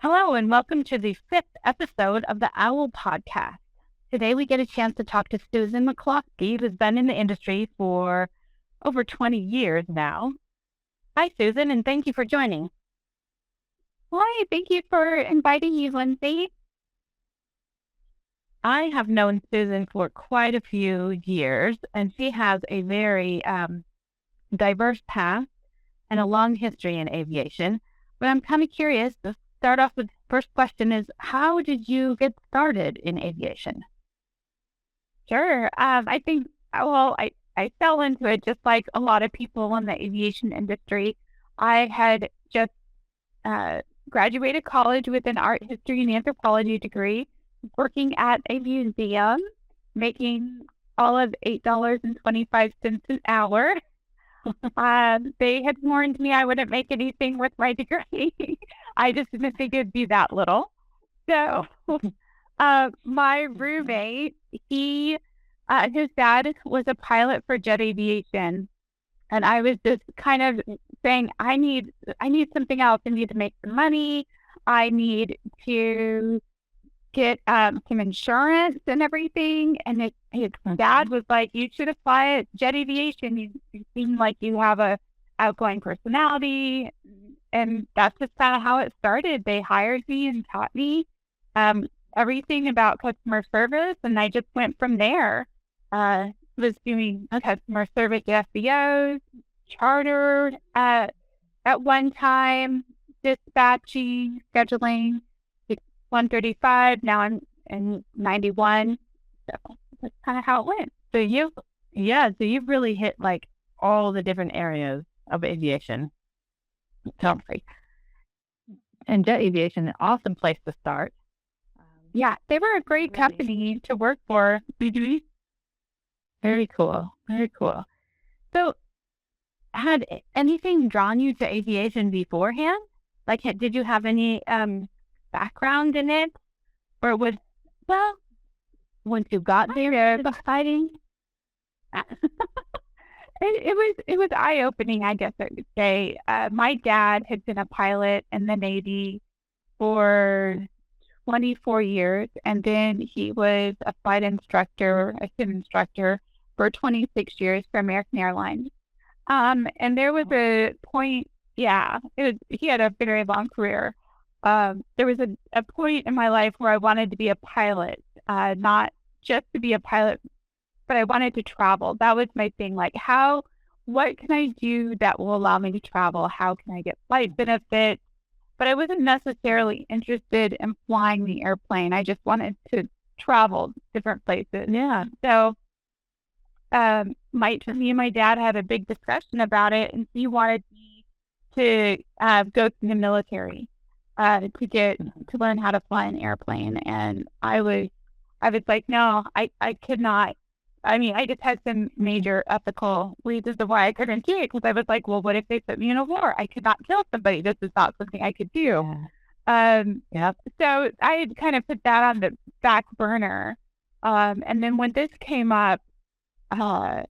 Hello, and welcome to the fifth episode of the Owl Podcast. Today, we get a chance to talk to Susan McCloskey, who's been in the industry for over 20 years now. Hi, Susan, and thank you for joining. Hi, thank you for inviting me, Lindsay. I have known Susan for quite a few years, and she has a very diverse past and a long history in aviation. But I'm kind of curious. To start off with the first question is, how did you get started in aviation? Sure. I fell into it just like a lot of people in the aviation industry. I had just graduated college with an art history and anthropology degree, working at a museum, making all of $8.25 an hour. They had warned me I wouldn't make anything with my degree. I just didn't think it'd be that little. So, my roommate, his dad was a pilot for jet aviation, and I was just kind of saying, I need something else. I need to make some money. I need to get some insurance and everything. And his dad was like, you should apply at jet aviation. You seem like you have a outgoing personality. And that's just kind of how it started. They hired me and taught me everything about customer service. And I just went from there. Was doing customer service FBOs, chartered at one time, dispatching, scheduling, 135. Now I'm in 91. So that's kind of how it went. So you've really hit like all the different areas of aviation. Totally. And jet aviation, an awesome place to start. Yeah, they were a great company to work for. Very cool. Very cool. So, had anything drawn you to aviation beforehand? Like, did you have any background in it, or once you got there, it was exciting? It was eye opening, I guess I would say. My dad had been a pilot in the Navy for 24 years, and then he was a flight instructor, a sim instructor for 26 years for American Airlines. And there was a point, he had a very long career. There was a point in my life where I wanted to be a pilot, not just to be a pilot, but I wanted to travel. That was my thing. Like, what can I do that will allow me to travel? How can I get flight benefits? But I wasn't necessarily interested in flying the airplane. I just wanted to travel different places. Yeah. So, me and my dad had a big discussion about it, and he wanted me to go to the military to learn how to fly an airplane. And I was like, no, I could not. I mean, I just had some major ethical reasons of why I couldn't do it, because I was like, well, what if they put me in a war? I could not kill somebody. This is not something I could do. Yeah. So I had kind of put that on the back burner. And then when this came up, it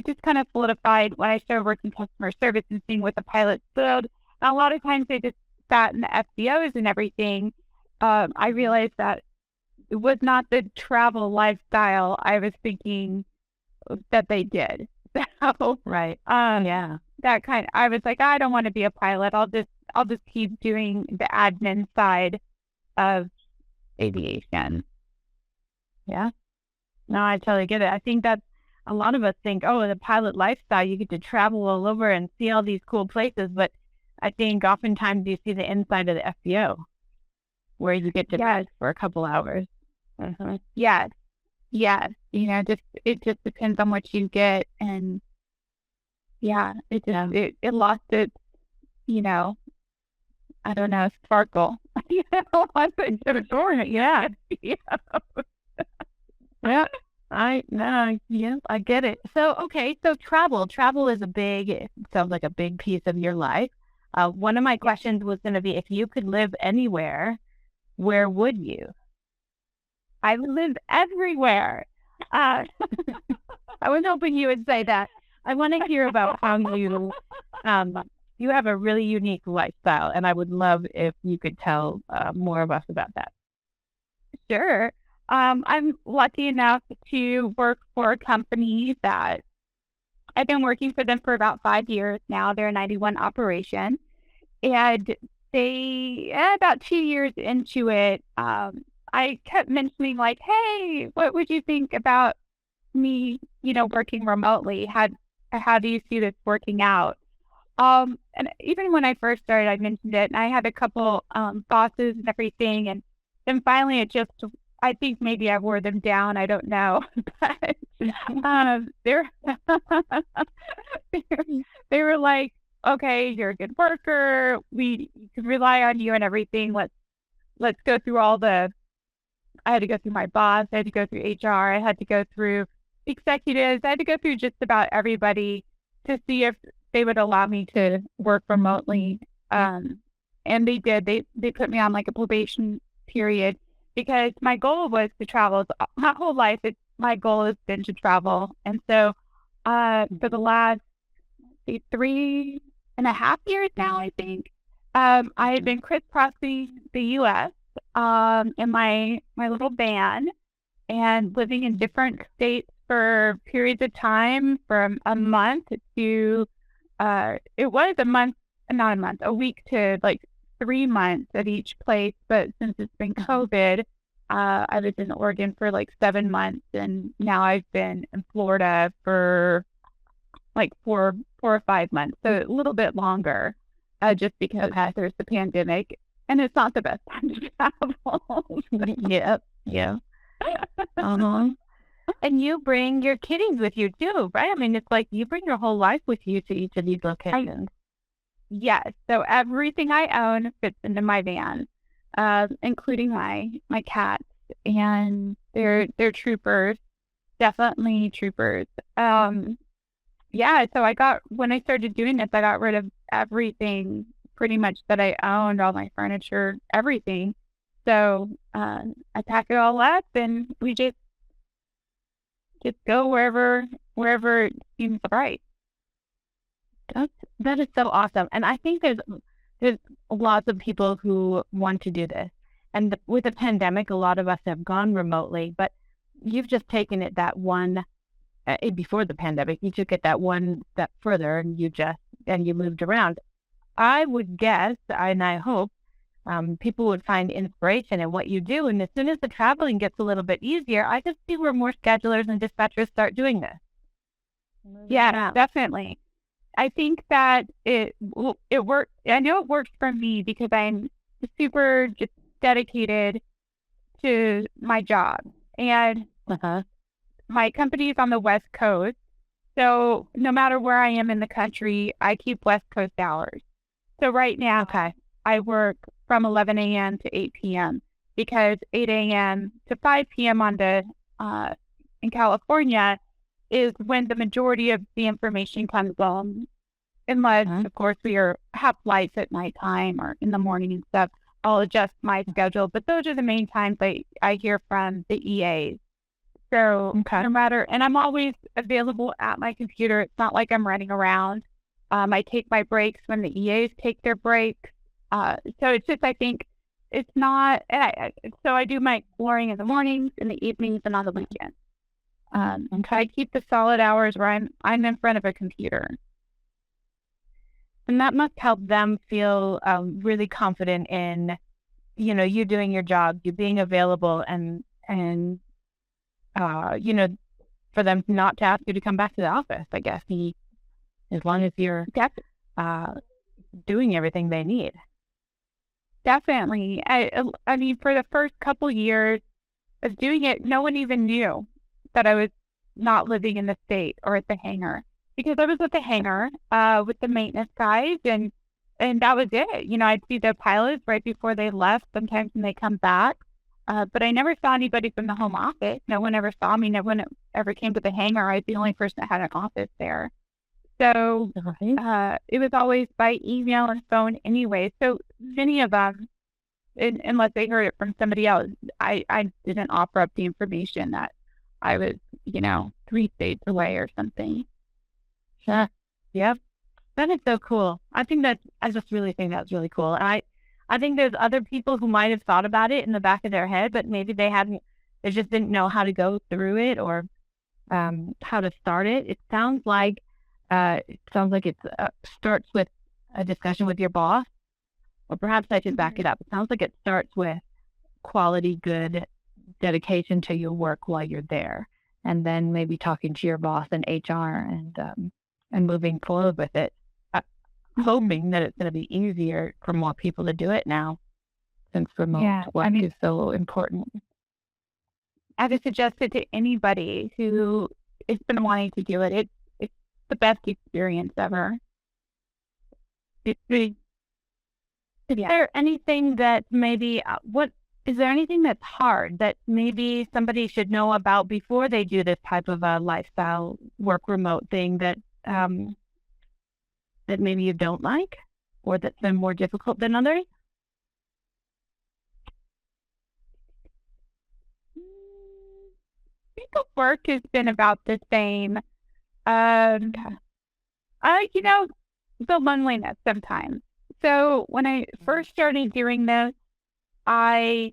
just kind of solidified when I started working customer service and seeing what the pilots did. A lot of times they just sat in the FBOs and everything. I realized that it was not the travel lifestyle I was thinking that they did. So, right. Yeah, I was like, I don't want to be a pilot. I'll just keep doing the admin side of aviation. Yeah. No, I totally get it. I think that a lot of us think, oh, the pilot lifestyle, you get to travel all over and see all these cool places. But I think oftentimes you see the inside of the FBO where you get to rest for a couple hours. Mm-hmm. Yes. It just depends on what you get. And it lost its, I don't know, sparkle. Once it should have torn it. Yeah. Yeah. I get it. So, okay. So travel is sounds like a big piece of your life. One of my questions was going to be, if you could live anywhere, where would you? I would live everywhere. I was hoping you would say that. I want to hear about how you you have a really unique lifestyle, and I would love if you could tell more of us about that. Sure. I'm lucky enough to work for a company that I've been working for them for about 5 years now. They're a 91 operation. And about 2 years into it, I kept mentioning, like, hey, what would you think about me, working remotely? How do you see this working out? And even when I first started, I mentioned it, and I had a couple bosses and everything, and then finally I think maybe I wore them down. I don't know, but they're they were like, okay, you're a good worker. We can rely on you and everything. Let's go through I had to go through my boss. I had to go through HR. I had to go through executives. I had to go through just about everybody to see if they would allow me to work remotely. And they did. They put me on like a probation period because my goal was to travel. My whole life, my goal has been to travel. And so for the last 3.5 years now, I think, I had been crisscrossing the U.S. In my little van and living in different states for periods of time from a month to it was a week to like 3 months at each place. But since it's been COVID, I was in Oregon for like 7 months, and now I've been in Florida for like 4 or 5 months, so a little bit longer, just because there's the pandemic, and it's not the best time to travel. Yep. Yeah. Uh-huh. And you bring your kitties with you too, right? I mean, it's like you bring your whole life with you to each of these locations. Yes. So everything I own fits into my van, including my cats, and they're troopers, definitely troopers. Yeah. So when I started doing this, I got rid of everything pretty much that I owned, all my furniture, everything. So I pack it all up, and we just go wherever it seems right. That is so awesome. And I think there's lots of people who want to do this. And with the pandemic, a lot of us have gone remotely, but you've just taken it that one before the pandemic, you took it that one step further, and you moved around. I would guess, and I hope, people would find inspiration in what you do. And as soon as the traveling gets a little bit easier, I can see where more schedulers and dispatchers start doing this. Yeah, definitely. I think that it works. I know it works for me because I'm super just dedicated to my job, and my company is on the West Coast. So no matter where I am in the country, I keep West Coast hours. So right now, I work from 11 a.m. to 8 p.m. because 8 a.m. to 5 p.m. In California is when the majority of the information comes on. Unless, of course, have flights at nighttime or in the morning and stuff, I'll adjust my schedule. But those are the main times I hear from the EAs. So no matter, and I'm always available at my computer. It's not like I'm running around. I take my breaks when the EAs take their breaks. So it's just, I think it's not, so I do my exploring in the mornings, in the evenings, and on the weekends. I keep the solid hours where I'm in front of a computer. And that must help them feel really confident in, you doing your job, you being available, and for them not to ask you to come back to the office, I guess, as long as you're doing everything they need. Definitely. I mean, for the first couple years of doing it, no one even knew that I was not living in the state or at the hangar, because I was at the hangar with the maintenance guys, and that was it. I'd see the pilots right before they left, sometimes when they come back. But I never saw anybody from the home office. No one ever saw me. No one ever came to the hangar. I was the only person that had an office there. So it was always by email and phone anyway. So many of them, unless they heard it from somebody else, I didn't offer up the information that I was, 3 states away or something. Yep. That is so cool. I just really think that's really cool. And I think there's other people who might have thought about it in the back of their head, but maybe they just didn't know how to go through it or how to start it. It sounds like it starts with a discussion with your boss, or perhaps I should back it up. It sounds like it starts with quality, good dedication to your work while you're there, and then maybe talking to your boss and HR and moving forward with it. Hoping that it's going to be easier for more people to do it now, since remote work is so important. I would suggest it to anybody who has been wanting to do it. It's the best experience ever. Is there anything that maybe is there anything that's hard that maybe somebody should know about before they do this type of a lifestyle work remote thing that that maybe you don't like, or that's been more difficult than others? I think the work has been about the same. The loneliness sometimes. So when I first started doing this, I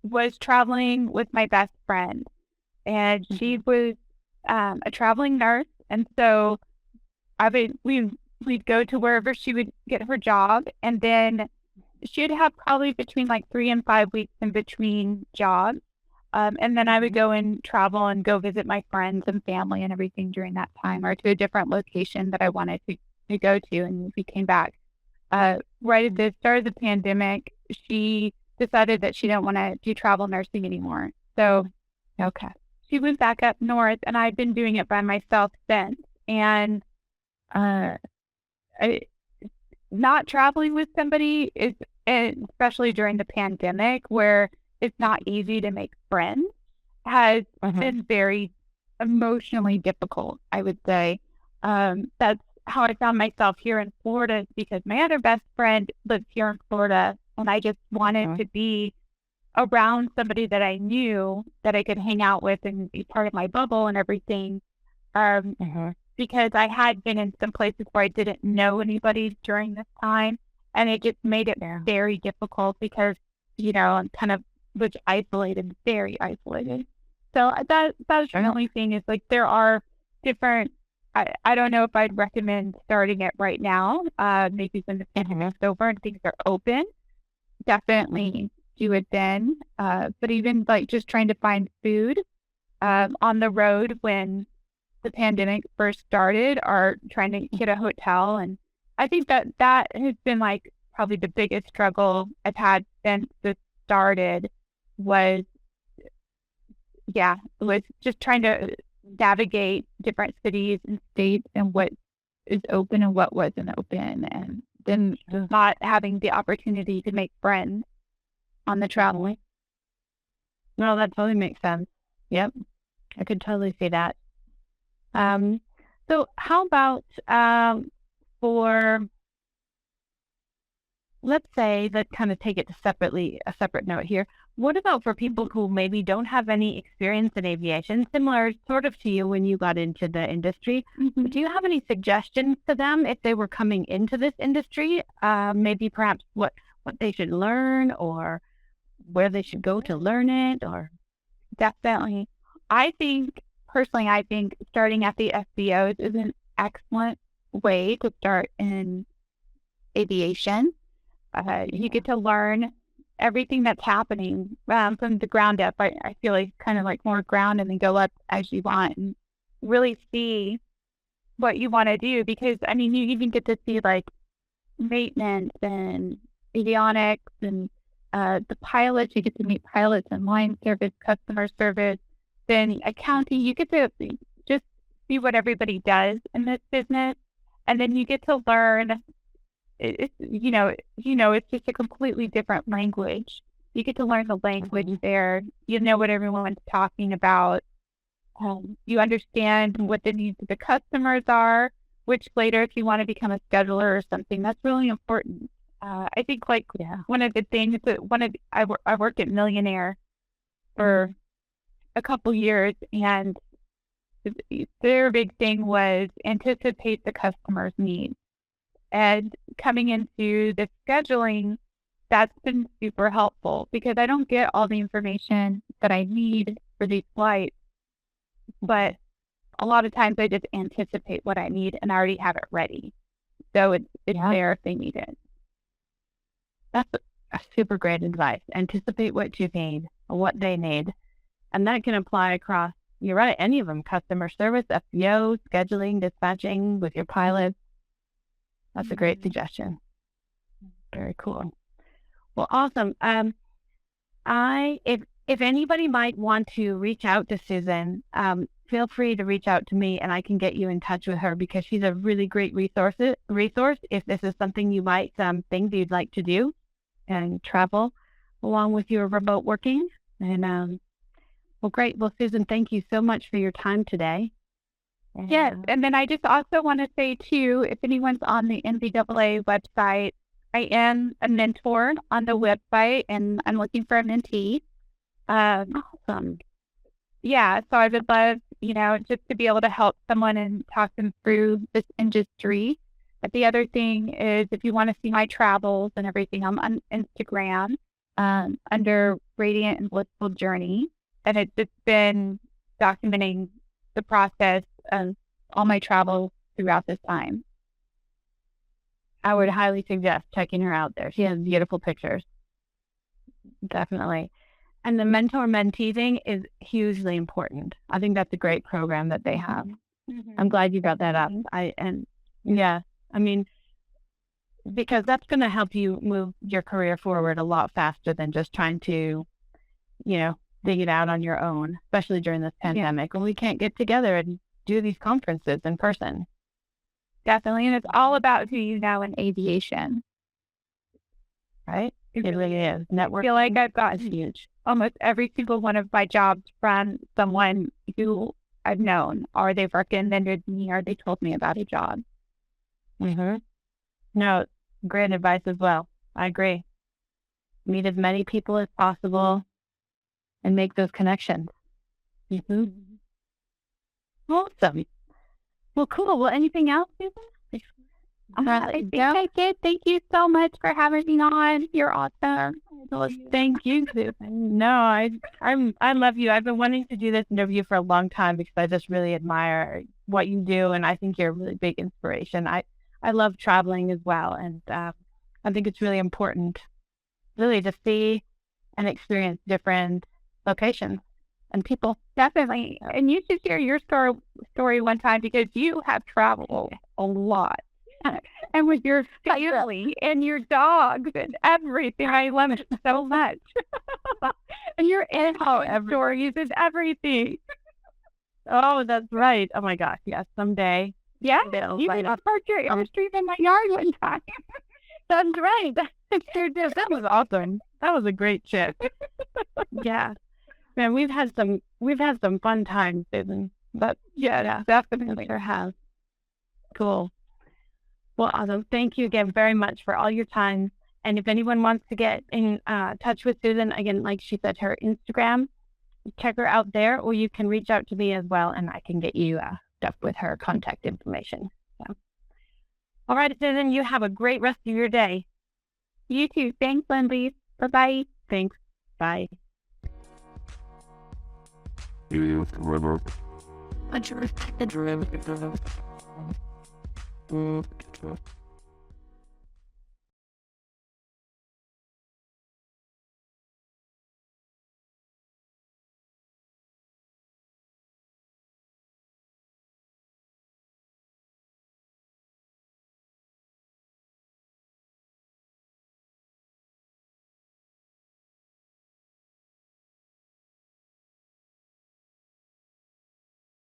was traveling with my best friend, and she was a traveling nurse, and so we'd go to wherever she would get her job, and then she'd have probably between like 3 and 5 weeks in between jobs. And then I would go and travel and go visit my friends and family and everything during that time, or to a different location that I wanted to go to. And we came back. Right at the start of the pandemic, she decided that she didn't want to do travel nursing anymore. So she went back up north, and I've been doing it by myself since. And not traveling with somebody is, especially during the pandemic where it's not easy to make friends, has been very emotionally difficult, I would say. That's how I found myself here in Florida, because my other best friend lives here in Florida, and I just wanted to be around somebody that I knew that I could hang out with and be part of my bubble and everything. Because I had been in some places where I didn't know anybody during this time, and it just made it very difficult because, I'm kind of was isolated, very isolated. So that's the only thing is, like, there are different, I don't know if I'd recommend starting it right now. Maybe when the pandemic's over and things are open, definitely do it then. But even like just trying to find food on the road when the pandemic first started, or trying to get a hotel. And I think that has been like probably the biggest struggle I've had since this started was just trying to navigate different cities and states and what is open and what wasn't open, and then not having the opportunity to make friends on the traveling. No, that totally makes sense. Yep. I could totally see that. So how about for, let's say, let's kind of take it to a separate note here. What about for people who maybe don't have any experience in aviation, similar sort of to you when you got into the industry? Do you have any suggestions to them if they were coming into this industry? Maybe perhaps what they should learn, or where they should go to learn it? Or definitely, I think starting at the FBOs is an excellent way to start in aviation. You get to learn everything that's happening from the ground up. I feel like kind of like more ground and then go up as you want and really see what you want to do. Because, I mean, you even get to see like maintenance and avionics and the pilots. You get to meet pilots and line service, customer service, then accounting. You get to just see what everybody does in this business. And then you get to learn. It's just a completely different language. You get to learn the language there. You know what everyone's talking about. You understand what the needs of the customers are, which later, if you want to become a scheduler or something, that's really important. I think one of the things that I worked at Millionaire for a couple years, and their big thing was anticipate the customer's needs. And coming into the scheduling, that's been super helpful because I don't get all the information that I need for these flights, but a lot of times I just anticipate what I need and I already have it ready. So it's there if they need it. That's a super great advice. Anticipate what you need, what they need. And that can apply across, you're right, any of them, customer service, FBO, scheduling, dispatching with your pilots. That's a great suggestion. Very cool. Well, awesome. If anybody might want to reach out to Susan, feel free to reach out to me and I can get you in touch with her because she's a really great resource if this is something you might think you'd like to do and travel along with your remote working. And well, great. Well, Susan, thank you so much for your time today. Yes. And then I just also want to say, too, if anyone's on the NBAA website, I am a mentor on the website and I'm looking for a mentee. Awesome. Yeah. So I would love, just to be able to help someone and talk them through this industry. But the other thing is if you want to see my travels and everything, I'm on Instagram under Radiant and Blissful Journey. And it's just been documenting the process of all my travels throughout this time. I would highly suggest checking her out there. She has beautiful pictures. Definitely. And the mentor-mentee thing is hugely important. I think that's a great program that they have. Mm-hmm. I'm glad you brought that up. Because that's going to help you move your career forward a lot faster than just trying to, dig it out on your own, especially during this pandemic when we can't get together and do these conferences in person. Definitely. And it's all about who you know in aviation. Right? It really is. Network. I feel like I've gotten huge. Almost every single one of my jobs from someone who I've known, or they've recommended me, or they told me about a job. Mm-hmm. No, great advice as well. I agree. Meet as many people as possible and make those connections. Mm-hmm. Awesome. Well, cool. Well, anything else, Susan? I think I did. Thank you so much for having me on. You're awesome. Well, thank you, Susan. No, I love you. I've been wanting to do this interview for a long time because I just really admire what you do, and I think you're a really big inspiration. I love traveling as well, and I think it's really important, really, to see and experience different locations and people. Definitely. And you should share your story one time because you have traveled a lot. And with your family and your dogs and everything. I love it so much. And your stories is everything. Oh, that's right. Oh my gosh. Yes. Someday. Yeah. You parked your Airstream in my yard one time. That's right. That was awesome. That was a great trip. Yeah. Man, we've had some fun times, Susan. But yeah, definitely sure have. Cool. Well, awesome. Thank you again very much for all your time. And if anyone wants to get in touch with Susan, again, like she said, her Instagram, check her out there, or you can reach out to me as well, and I can get you stuff with her contact information. So. All right, Susan, you have a great rest of your day. You too. Thanks, Lindsay. Bye-bye. Thanks. Bye.